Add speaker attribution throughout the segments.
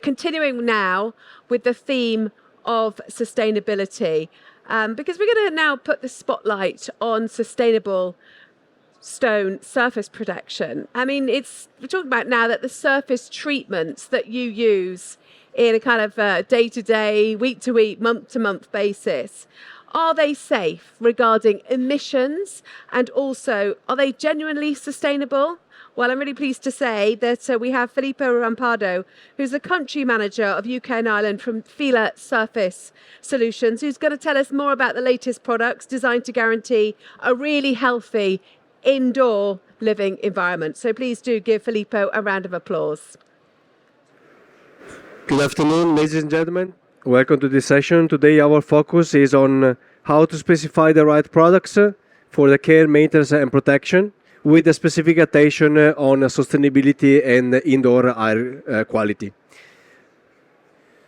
Speaker 1: continuing now with the theme of sustainability, because we're going to now put the spotlight on sustainable stone surface protection. I mean, we're talking about now that the surface treatments that you use in a kind of day-to-day, week-to-week, month-to-month basis, are they safe regarding emissions, and also are they genuinely sustainable? Well, I'm really pleased to say that we have Filippo Rampado, who's the country manager of UK and Ireland from Fila Surface Solutions, who's going to tell us more about the latest products designed to guarantee a really healthy indoor living environment. So please do give Filippo a round of applause.
Speaker 2: Good afternoon, ladies and gentlemen. Welcome to this session. Today our focus is on how to specify the right products for the care, maintenance and protection, with a specific attention on sustainability and indoor air quality.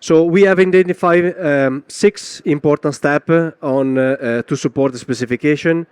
Speaker 2: So we have identified 6 important steps to support the specification.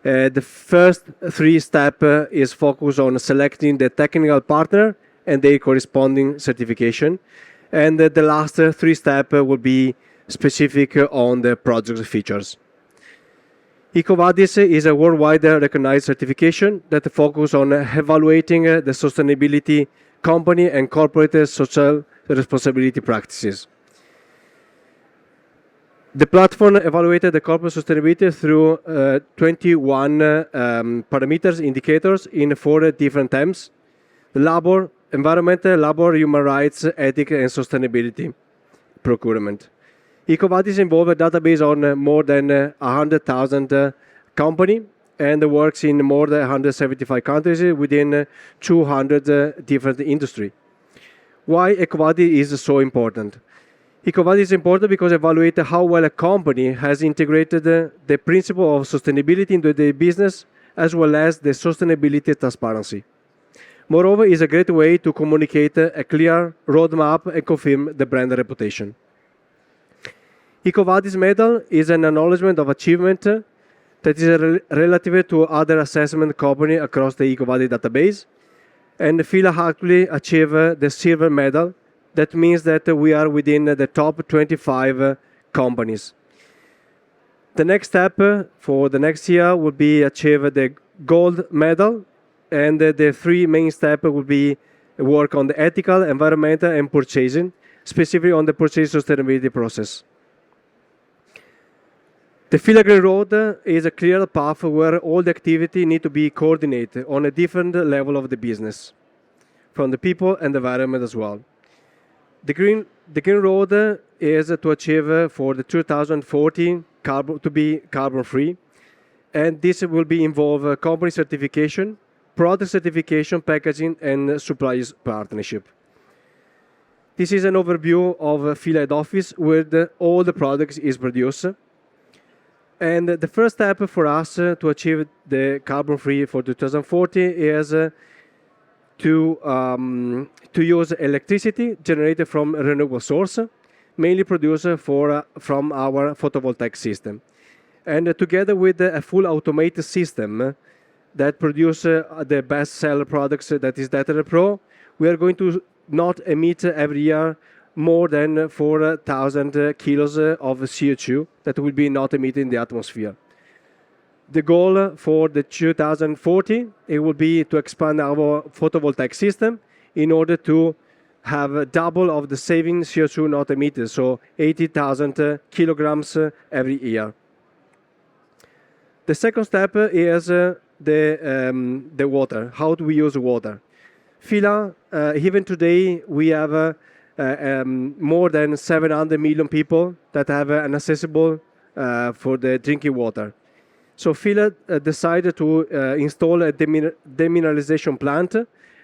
Speaker 2: The first 3 steps is focused on selecting the technical partner and their corresponding certification. And the last 3 steps will be specific on the project features. EcoVadis is a worldwide recognized certification that focuses on evaluating the sustainability company and corporate social responsibility practices. The platform evaluated the corporate sustainability through 21 parameters, indicators in 4 different themes: labor, environmental, labor, human rights, ethics, and sustainability, procurement. EcoVadis involves a database on more than 100,000 companies and works in more than 175 countries within 200 different industries. Why EcoVadis is so important? EcoVadis is important because it evaluates how well a company has integrated the principle of sustainability into their business, as well as the sustainability transparency. Moreover, it is a great way to communicate a clear roadmap and confirm the brand reputation. EcoVadis medal is an acknowledgement of achievement that is relative to other assessment companies across the EcoVadis database. And Fila actually achieved the silver medal. That means that we are within the top 25 companies. The next step for the next year will be achieve the gold medal. And the 3 main steps will be work on the ethical, environmental, and purchasing, specifically on the purchase sustainability process. The Fila Green Road is a clear path where all the activity need to be coordinated on a different level of the business, from the people and the environment as well. The Green Road is to achieve for the 2040 to be carbon free, and this will be involve company certification, product certification, packaging, and suppliers partnership. This is an overview of Fila head office where all the products is produced. And the first step for us to achieve the carbon free for 2040 is to use electricity generated from a renewable source, mainly produced from our photovoltaic system. And together with a full automated system that produce the best seller products, that is Data Pro, we are going to not emit every year more than 4,000 kilos of CO2 that will be not emitted in the atmosphere. The goal for the 2040, it will be to expand our photovoltaic system in order to have a double of the saving CO2 not emitted, so 80,000 kilograms every year. The second step is the water. How do we use water? Fila, even today, we have more than 700 million people that have an accessible for the drinking water. So Fila decided to install a demineralization plant,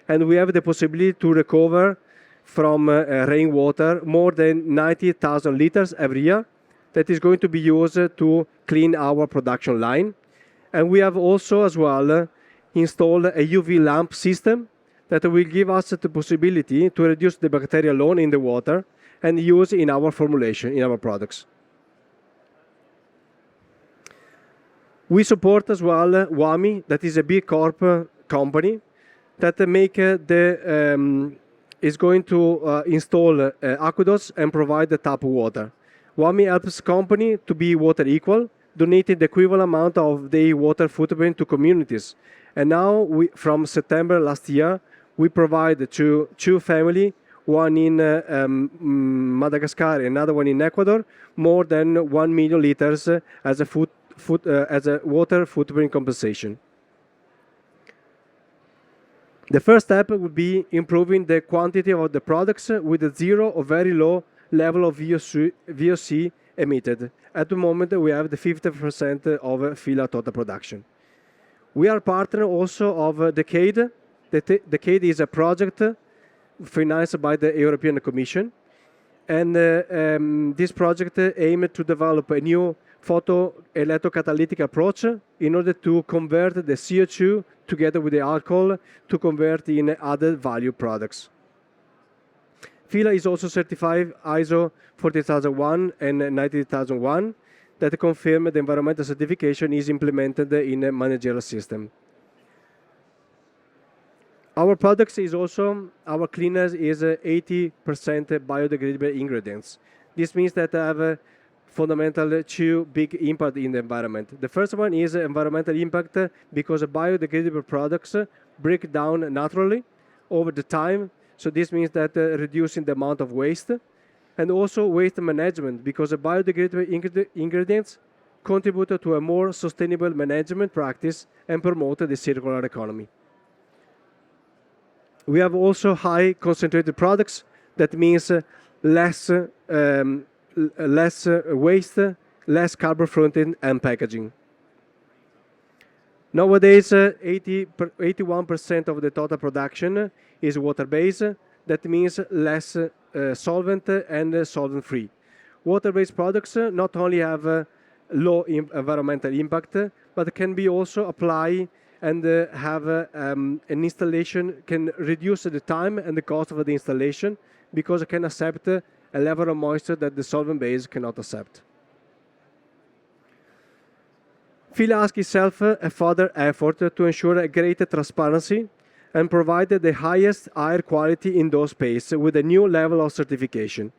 Speaker 2: and we have the possibility to recover from rainwater more than 90,000 liters every year that is going to be used to clean our production line. And we have also as well installed a UV lamp system that will give us the possibility to reduce the bacterial load in the water and use in our formulation, in our products. We support as well WAMI, that is a B Corp company that make the is going to install aqueducts and provide the tap water. WAMI helps company to be water equal, donating the equivalent amount of their water footprint to communities. And now, from September last year, we provide to two families, one in Madagascar and another one in Ecuador, more than 1 million liters as a water footprint compensation. The first step would be improving the quantity of the products with a zero or very low level of VOC emitted. At the moment, we have the 50% of Fila total production. We are partner also of Decade. Decade is a project financed by the European Commission. And this project aimed to develop a new photoelectrocatalytic approach in order to convert the CO2 together with the alcohol to convert in added value products. Fila is also certified ISO 14001 and 19001 that confirm the environmental certification is implemented in a managerial system. Our products is also, our cleaners is 80% biodegradable ingredients. This means that I have fundamental two big impact in the environment. The first one is environmental impact because biodegradable products break down naturally over the time. So this means that reducing the amount of waste and also waste management because biodegradable ingredients contribute to a more sustainable management practice and promote the circular economy. We have also high concentrated products. That means less waste, less carbon footprint and packaging. Nowadays, 81% of the total production is water-based. That means less solvent and solvent-free. Water-based products not only have low environmental impact, but can be also applied and have an installation, can reduce the time and the cost of the installation because it can accept a level of moisture that the solvent base cannot accept. Fila asks itself a further effort to ensure a greater transparency and provide the highest air quality indoor space with a new level of certification.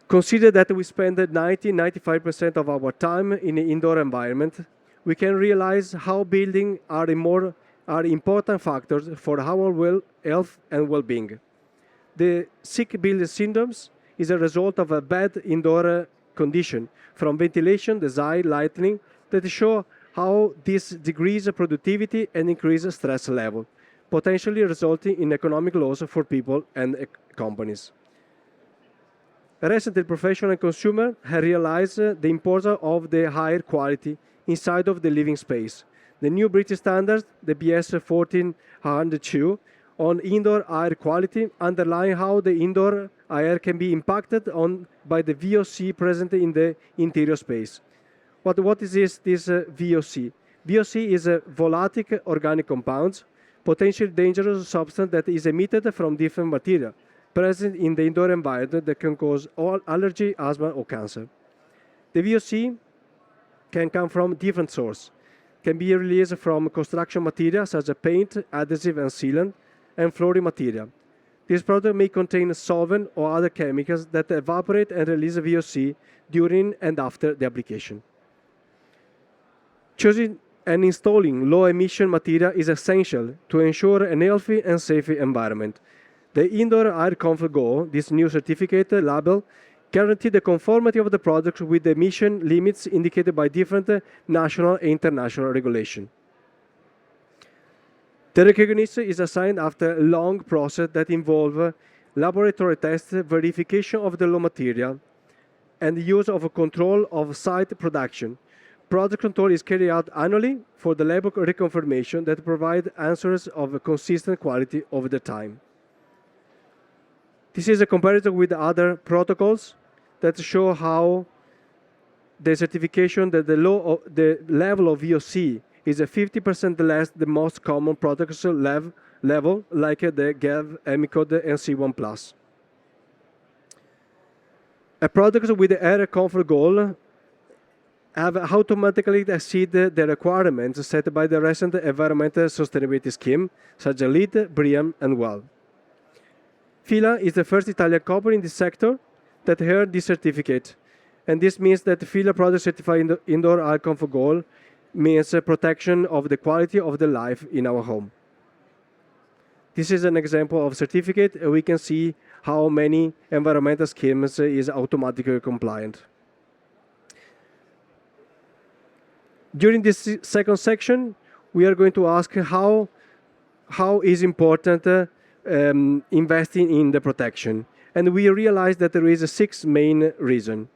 Speaker 2: Consider that we spend 90-95% of our time in the indoor environment. We can realize how buildings are important factors for our health and well-being. The sick building syndromes is a result of a bad indoor condition from ventilation, design, lighting that show how this decreases productivity and increases stress level, potentially resulting in economic loss for people and companies. Recently, professional and consumer have realized the importance of the higher quality inside of the living space. The new British standard, the BS 1402, on indoor air quality underline how the indoor air can be impacted on by the VOC present in the interior space. What is this VOC? VOC is a volatile organic compounds, potentially dangerous substance that is emitted from different material present in the indoor environment that can cause allergy, asthma, or cancer. The VOC can come from different sources. Can be released from construction materials such as paint, adhesive, and sealant, and flooring material. This product may contain solvent or other chemicals that evaporate and release VOC during and after the application. Choosing and installing low-emission material is essential to ensure a healthy and safe environment. The Indoor Air Comfort Go, this new certificate label, guarantees the conformity of the product with the emission limits indicated by different national and international regulation. The recognition is assigned after a long process that involves laboratory tests, verification of the raw material, and the use of a control of site production. Product control is carried out annually for the label reconfirmation that provide answers of a consistent quality over the time. This is a comparison with other protocols that show how the certification that the level of VOC is a 50% less the most common products level, like the GAV, Emicode, and C1+. A product with the air comfort goal have automatically exceeded the requirements set by the recent environmental sustainability scheme, such as LEED, BREEAM, and WELL. Fila is the first Italian company in this sector that earned this certificate. And this means that Fila product certified indoor air comfort goal means protection of the quality of the life in our home. This is an example of certificate. We can see how many environmental schemes is automatically compliant. During this second section, we are going to ask how is important investing in the protection. And we realize that there is 6 main reasons.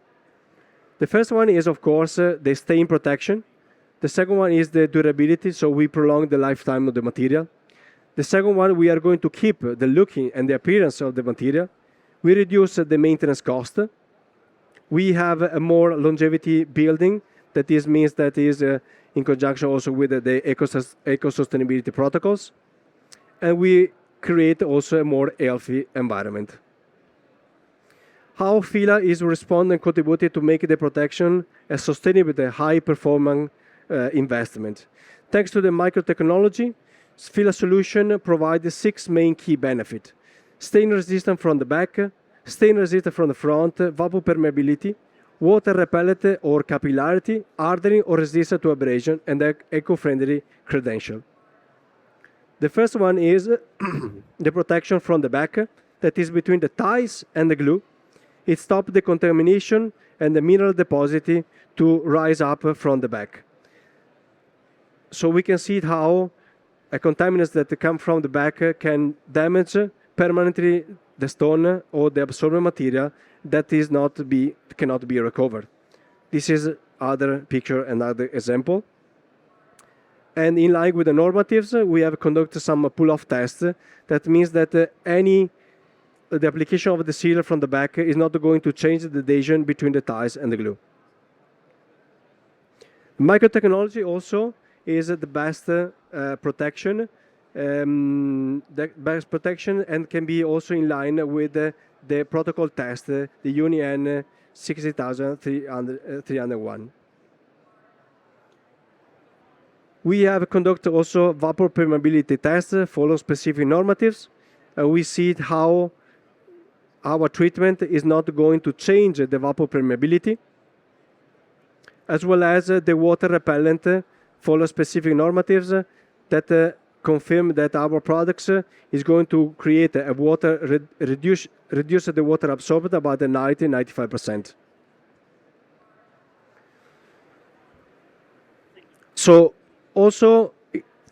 Speaker 2: The first one is, of course, the stain protection. The second one is the durability, so we prolong the lifetime of the material. The second one, we are going to keep the looking and the appearance of the material. We reduce the maintenance cost. We have a more longevity building. That is means that is in conjunction also with the eco-sustainability protocols. And we create also a more healthy environment. How Fila is responding and contributing to make the protection a sustainable, high-performing investment. Thanks to the microtechnology, Fila solution provides 6 main key benefits. Stain resistant from the back, stain resistant from the front, vapor permeability, water repellent or capillarity, hardening or resistant to abrasion, and eco-friendly credential. The first one is the protection from the back, that is between the ties and the glue. It stops the contamination and the mineral deposit to rise up from the back. So we can see how a contaminants that come from the back can damage permanently the stone or the absorbent material that cannot be recovered. This is other picture and other example. And in line with the normatives, we have conducted some pull-off tests. That means that the application of the sealer from the back is not going to change the adhesion between the ties and the glue. Microtechnology also is the best protection, and can be also in line with the protocol test, the UNIN 60301. We have conducted also vapor permeability tests, follow specific normatives. We see how our treatment is not going to change the vapor permeability, as well as the water repellent follow specific normatives that confirm that our products is going to create a reduce the water absorbed about 90-95%. So also,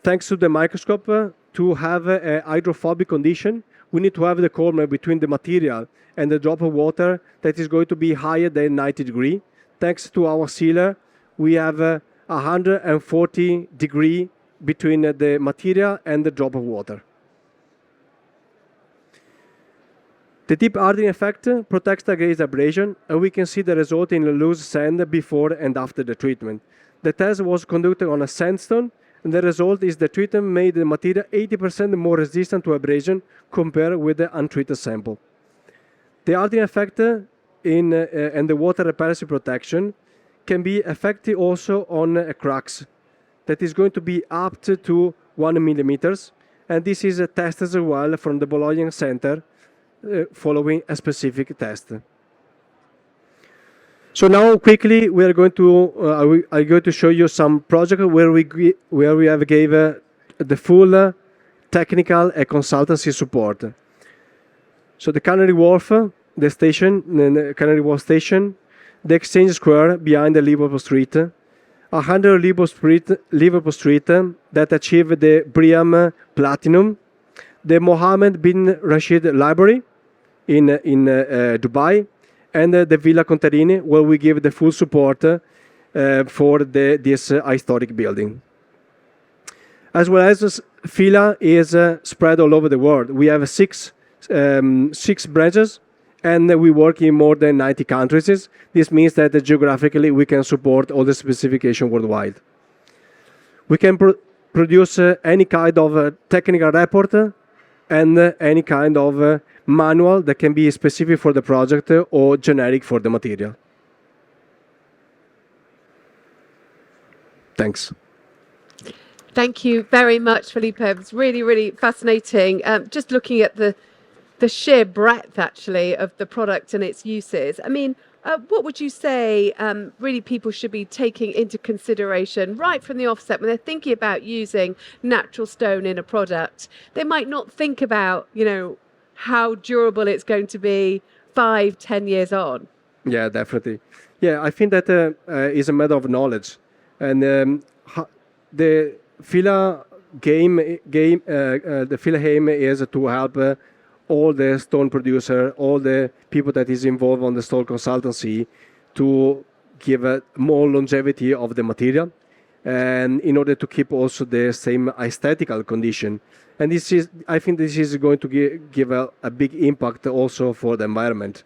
Speaker 2: thanks to the microscope, to have a hydrophobic condition, we need to have the corner between the material and the drop of water that is going to be higher than 90 degrees. Thanks to our sealer, we have 140 degrees between the material and the drop of water. The deep hardening effect protects against abrasion, and we can see the result in a loose sand before and after the treatment. The test was conducted on a sandstone, and the result is the treatment made the material 80% more resistant to abrasion compared with the untreated sample. The hardening effect and the water repellency protection can be effective also on cracks that is going to be up to 1 millimeters, and this is tested as well from the Bologna Center following a specific test. So now quickly we are going to I'm going to show you some project where we have gave the full technical and consultancy support. So the Canary Wharf, the station, the Canary Wharf station, the Exchange Square behind the Liverpool Street, 100 Liverpool Street that achieved the BREEAM Platinum, the Mohammed bin Rashid Library in Dubai, and the Villa Contarini, where we give the full support for this historic building. As well as Fila is spread all over the world. We have six branches, and we work in more than 90 countries. This means that geographically we can support all the specification worldwide. We can produce any kind of technical report and any kind of manual that can be specific for the project or generic for the material. Thanks.
Speaker 1: Thank you very much, Filippo. It's really, really fascinating. Just looking at the the sheer breadth actually of the product and its uses. I mean, what would you say really people should be taking into consideration right from the offset when they're thinking about using natural stone in a product? They might not think about, how durable it's going to be 5, 10 years on.
Speaker 2: Yeah, definitely. Yeah, I think that is a matter of knowledge, and the Fila the Fila aim is to help all the stone producer, all the people that is involved on the stone consultancy, to give more longevity of the material, and in order to keep also the same aesthetical condition. And I think this is going to give a big impact also for the environment.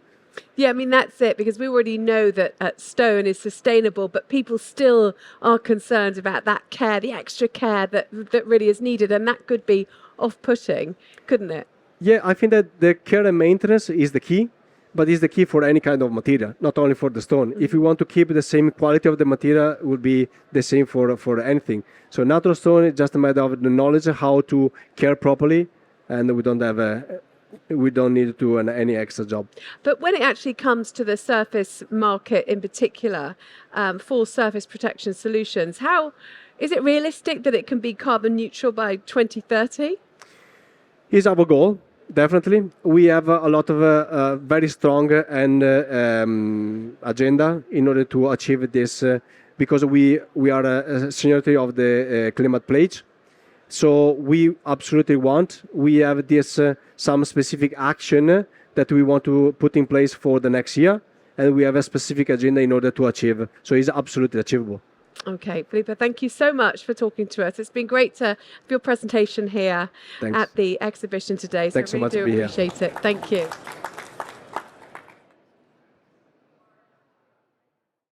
Speaker 1: Yeah, I mean, that's it, because we already know that stone is sustainable, but people still are concerned about that care, the extra care that really is needed, and that could be off-putting, couldn't it?
Speaker 2: Yeah, I think that the care and maintenance is the key, but is the key for any kind of material, not only for the stone. If you want to keep the same quality of the material, it would be the same for anything. So natural stone is just a matter of the knowledge how to care properly, and we don't need to do any extra job.
Speaker 1: But when it actually comes to the surface market in particular, for surface protection solutions, how is it realistic that it can be carbon neutral by 2030?
Speaker 2: Is our goal. Definitely, we have a lot of very strong and agenda in order to achieve this, because we are a signatory of the climate pledge. So we absolutely want. We have this some specific action that we want to put in place for the next year, and we have a specific agenda in order to achieve. So it's absolutely achievable.
Speaker 1: Okay, Filippo, thank you so much for talking to us. It's been great to have your presentation here
Speaker 2: Thanks.
Speaker 1: at the exhibition today. So
Speaker 2: Thanks
Speaker 1: I really
Speaker 2: so much
Speaker 1: do
Speaker 2: to be here.
Speaker 1: appreciate it. Thank you.